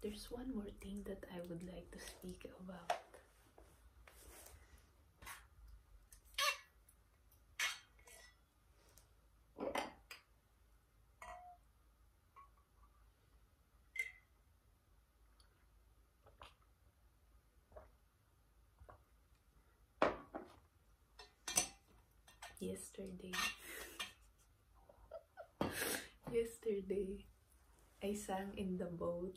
There's one more thing that I would like to speak about. Yesterday, I sang in the boat.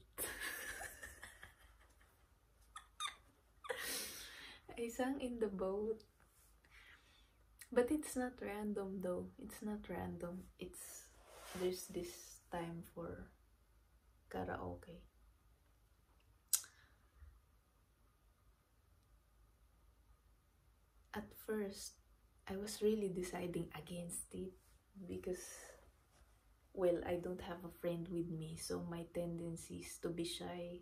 I sang in the boat. But it's not random though. It's not random. There's this time for karaoke. At first, I was really deciding against it because, well, I don't have a friend with me, so my tendencies to be shy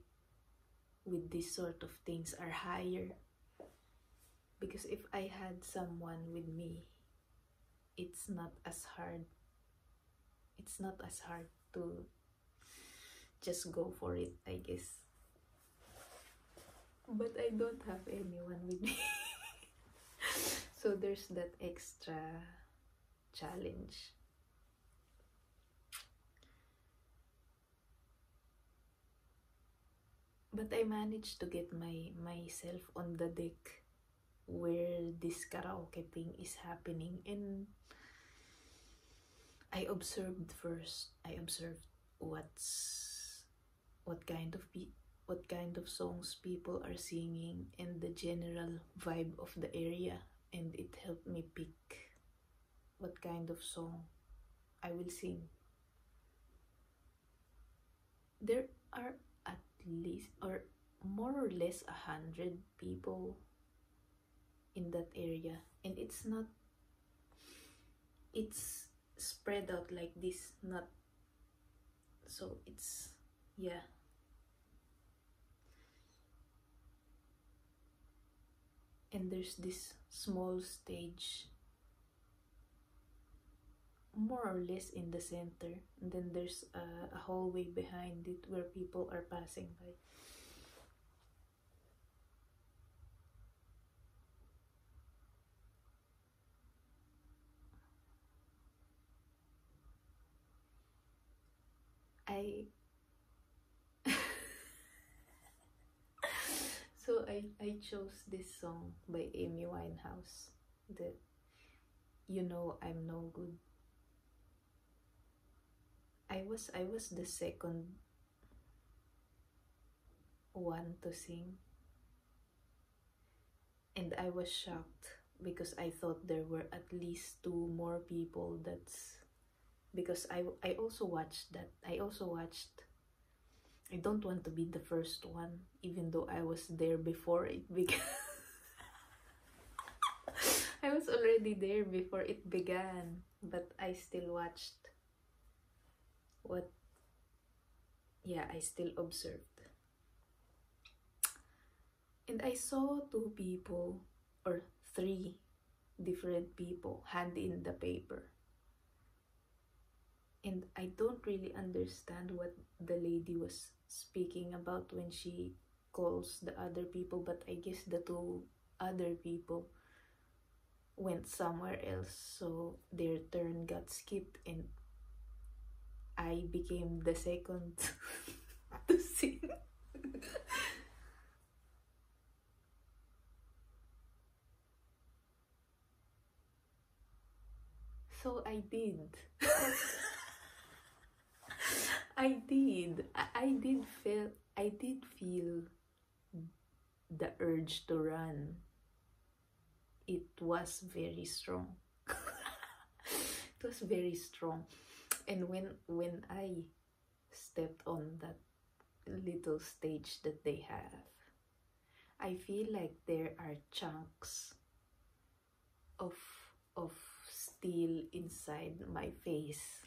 with this sort of things are higher. Because if I had someone with me, it's not as hard. It's not as hard to just go for it, I guess. But I don't have anyone with me. So there's that extra challenge. But I managed to get myself on the deck where this karaoke thing is happening, and I observed first. I observed what kind of songs people are singing and the general vibe of the area, and it helped me pick what kind of song I will sing. There are at least, or more or less, 100 people in that area, and it's spread out like this, not so it's, yeah. And there's this small stage more or less in the center, and then there's a hallway behind it where people are passing by. So I chose this song by Amy Winehouse, that You Know I'm No Good. I was the second one to sing, and I was shocked because I thought there were at least 2 more people. Because I also watched that. I don't want to be the first one, even though I was there before it began. I was already there before it began, but I still watched. I still observed. And I saw 2 people, or 3 different people, hand in the paper. And I don't really understand what the lady was speaking about when she calls the other people, but I guess the 2 other people went somewhere else, so their turn got skipped, and I became the second to sing. So I did. I did feel the urge to run. It was very strong. It was very strong. And when I stepped on that little stage that they have, I feel like there are chunks of steel inside my face,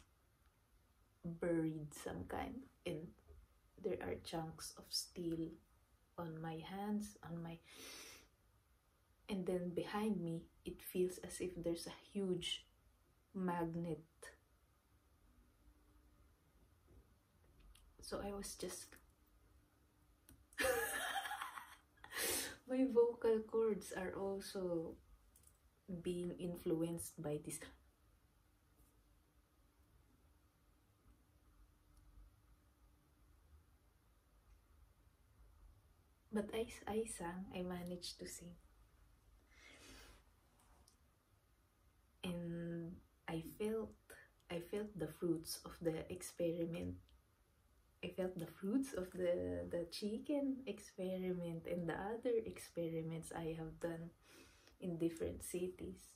buried some kind, and there are chunks of steel on my hands, and then behind me it feels as if there's a huge magnet. So I was just My vocal cords are also being influenced by this. But I sang, I managed to sing. And I felt I felt the fruits of the experiment. I felt the fruits of the chicken experiment and the other experiments I have done in different cities.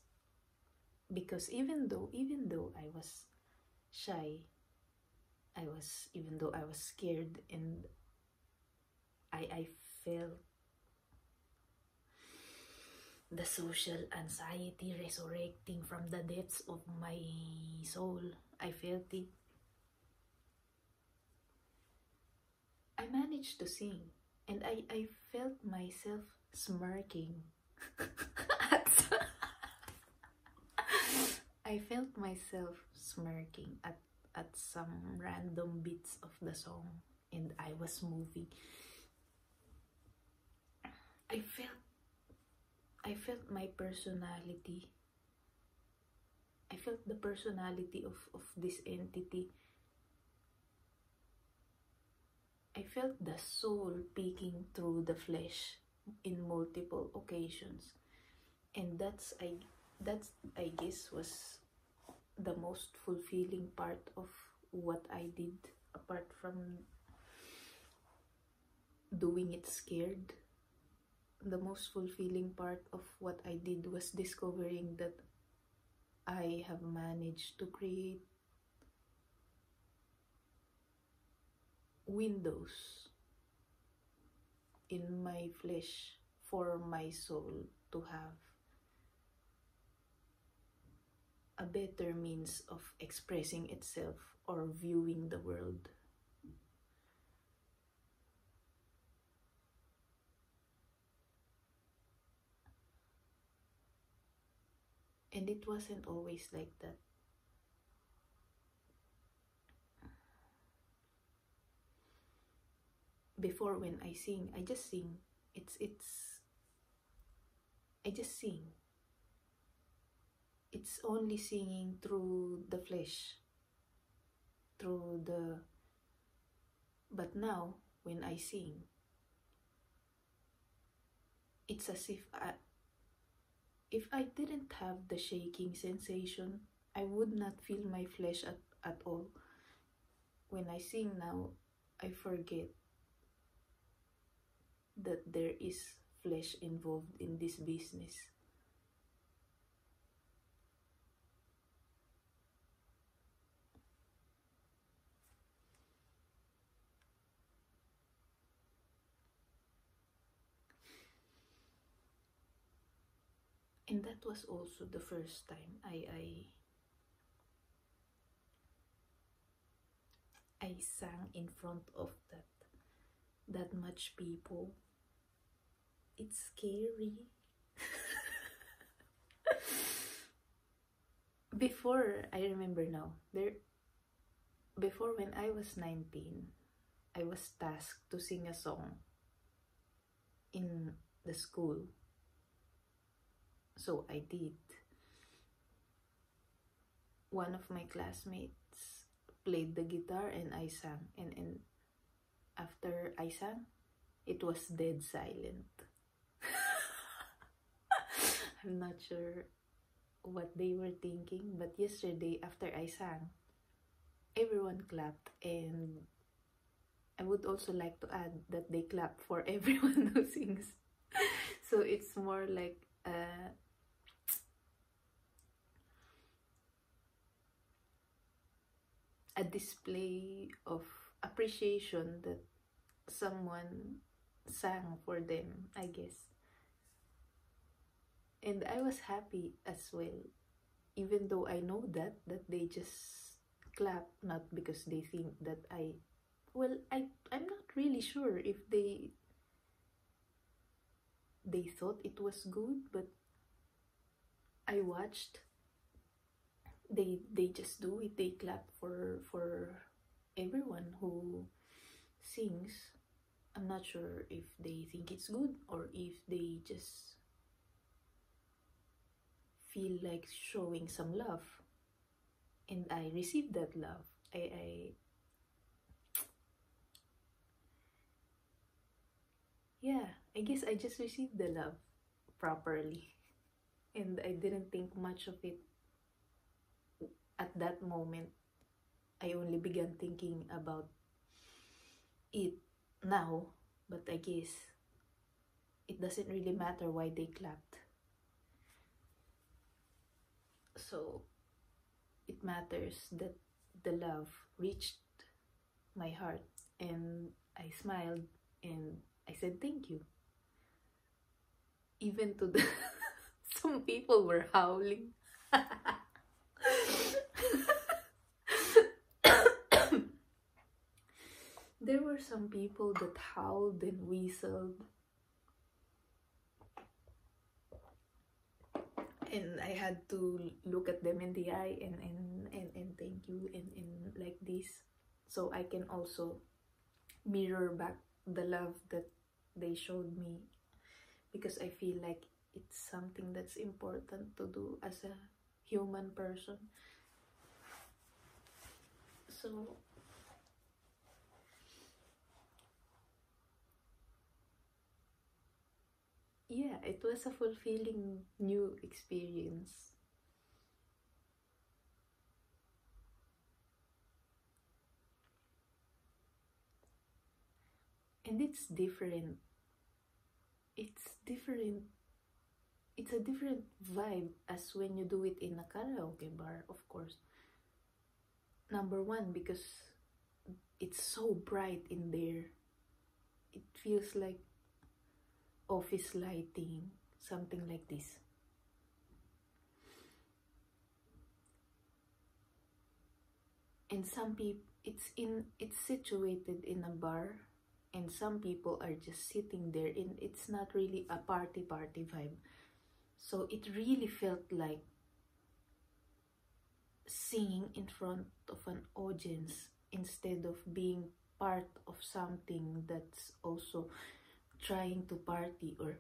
Because even though I was shy, even though I was scared, and I felt the social anxiety resurrecting from the depths of my soul. I felt it. I managed to sing, and I felt myself smirking. I felt myself smirking at some random bits of the song, and I was moving. I felt my personality. I felt the personality of this entity. I felt the soul peeking through the flesh in multiple occasions. And that's I guess was the most fulfilling part of what I did, apart from doing it scared. The most fulfilling part of what I did was discovering that I have managed to create windows in my flesh for my soul to have a better means of expressing itself or viewing the world. And it wasn't always like that. Before, when I sing, I just sing. I just sing. It's only singing through the flesh, but now when I sing, it's as if I didn't have the shaking sensation, I would not feel my flesh at all. When I sing now, I forget that there is flesh involved in this business. And that was also the first time I sang in front of that much people. It's scary. Before, I remember now, before, when I was 19, I was tasked to sing a song in the school. So I did. One of my classmates played the guitar and I sang. And after I sang, it was dead silent. I'm not sure what they were thinking, but yesterday after I sang, everyone clapped, and I would also like to add that they clap for everyone who sings. So it's more like a display of appreciation that someone sang for them, I guess. And I was happy as well, even though I know that they just clap not because they think that I'm not really sure if they thought it was good, but I watched. They just do it. They clap for everyone who sings. I'm not sure if they think it's good or if they just feel like showing some love, and I received that love. Yeah, I guess I just received the love properly, and I didn't think much of it at that moment. I only began thinking about it now, but I guess it doesn't really matter why they clapped. So it matters that the love reached my heart, and I smiled and I said thank you. Even to the some people were howling. There were some people that howled and whistled, and I had to look at them in the eye and thank you and like this, so I can also mirror back the love that they showed me, because I feel like it's something that's important to do as a human person. So yeah, it was a fulfilling new experience. And it's different. It's different. It's a different vibe as when you do it in a karaoke bar, of course. Number one, because it's so bright in there. It feels like office lighting, something like this. And some people, it's situated in a bar, and some people are just sitting there, and it's not really a party vibe. So it really felt like singing in front of an audience instead of being part of something that's also trying to party or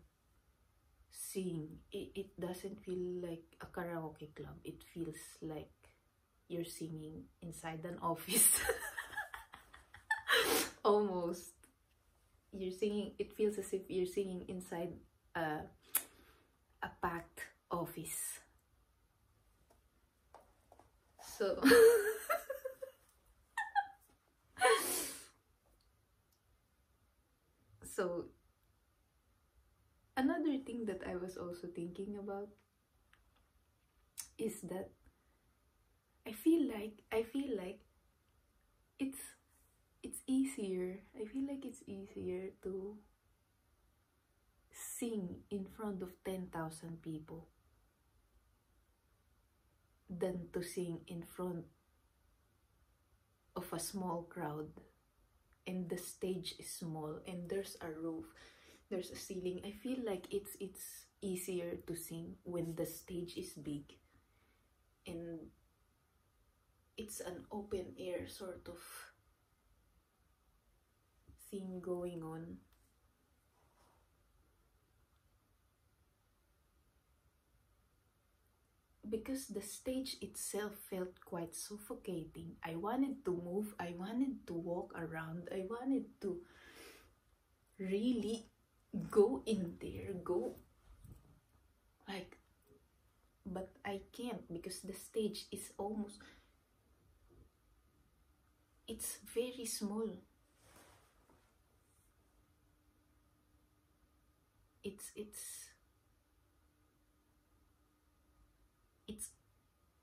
sing. It doesn't feel like a karaoke club. It feels like you're singing inside an office. Almost. You're singing, it feels as if you're singing inside a packed office. So so another thing that I was also thinking about is that I feel like it's it's easier. I feel like it's easier to sing in front of 10,000 people than to sing in front of a small crowd, and the stage is small and there's a roof, there's a ceiling. I feel like it's easier to sing when the stage is big and it's an open air sort of thing going on. Because the stage itself felt quite suffocating. I wanted to move, I wanted to walk around, I wanted to really go in there, go like, but I can't because the stage is almost, it's very small. It's it's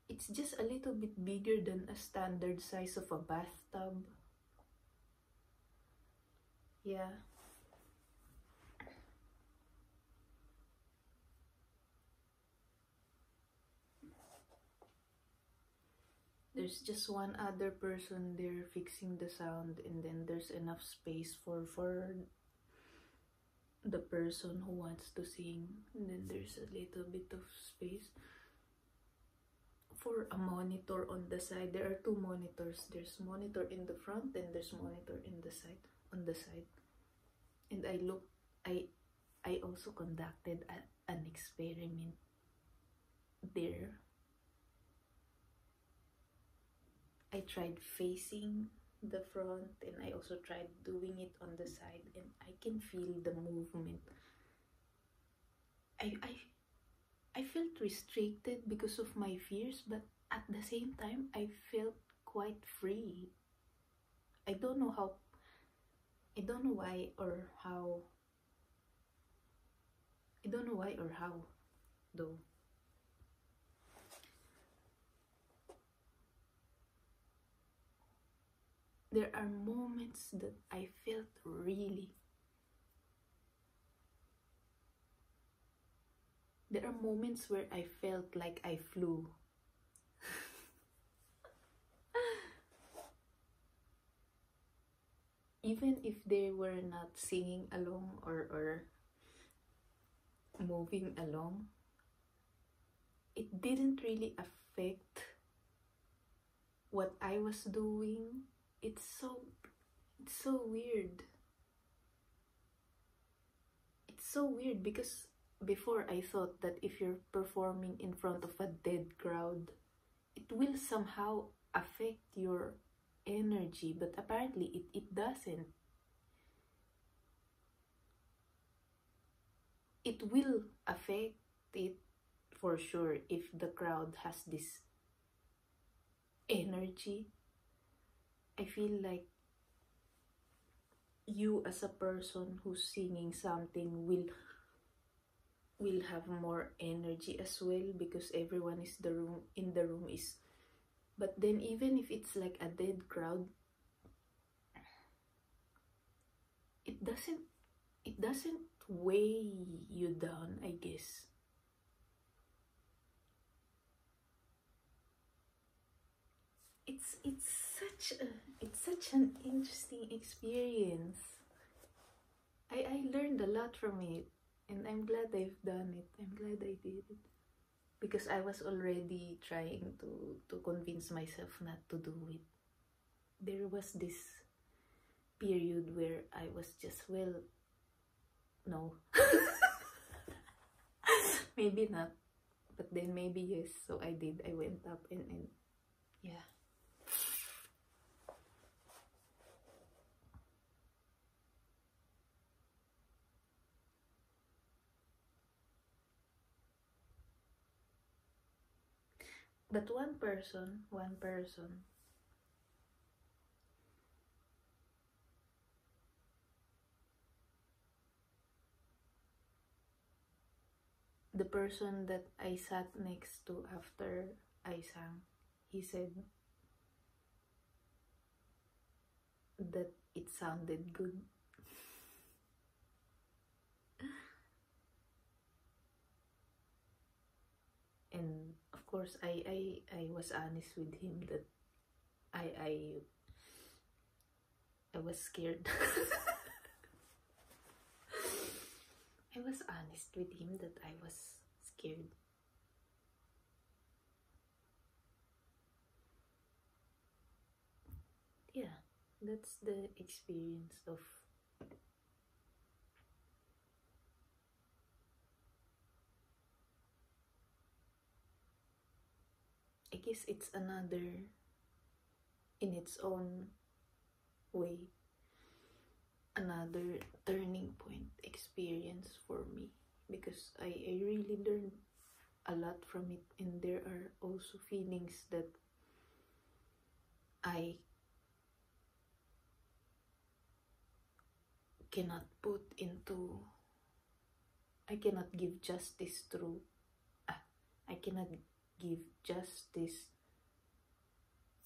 it's just a little bit bigger than a standard size of a bathtub. Yeah. There's just one other person there fixing the sound, and then there's enough space for the person who wants to sing, and then there's a little bit of space for a monitor on the side. There are two monitors. There's monitor in the front and there's monitor in the side, on the side. And I I also conducted an experiment there. I tried facing the front, and I also tried doing it on the side, and I can feel the movement. I I I felt restricted because of my fears, but at the same time I felt quite free. I don't know how, I don't know why or how, I don't know why or how though. There are moments that I felt really, there are moments where I felt like I flew. Even if they were not singing along or moving along, it didn't really affect what I was doing. It's so, it's so weird. It's so weird because before I thought that if you're performing in front of a dead crowd, it will somehow affect your energy, but apparently it doesn't. It will affect it for sure if the crowd has this energy. I feel like you as a person who's singing something will have more energy as well because everyone is the room in the room is, but then even if it's like a dead crowd, it doesn't, it doesn't weigh you down, I guess. It's such a, it's such an interesting experience. I learned a lot from it, and I'm glad I've done it. I'm glad I did it because I was already trying to convince myself not to do it. There was this period where I was just, well, no. Maybe not, but then maybe yes. So I did. I went up and yeah. But one person, the person that I sat next to after I sang, he said that it sounded good. And of course, I was honest with him that I I I was scared. I was honest with him that I was scared. Yeah, that's the experience of, I guess it's another, in its own way, another turning point experience for me because I really learned a lot from it, and there are also feelings that I cannot put into, I cannot give justice through, ah, I cannot give justice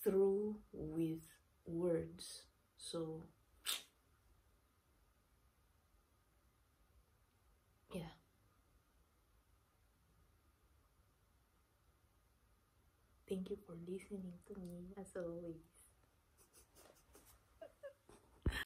through with words. So yeah, thank you for listening to me as always.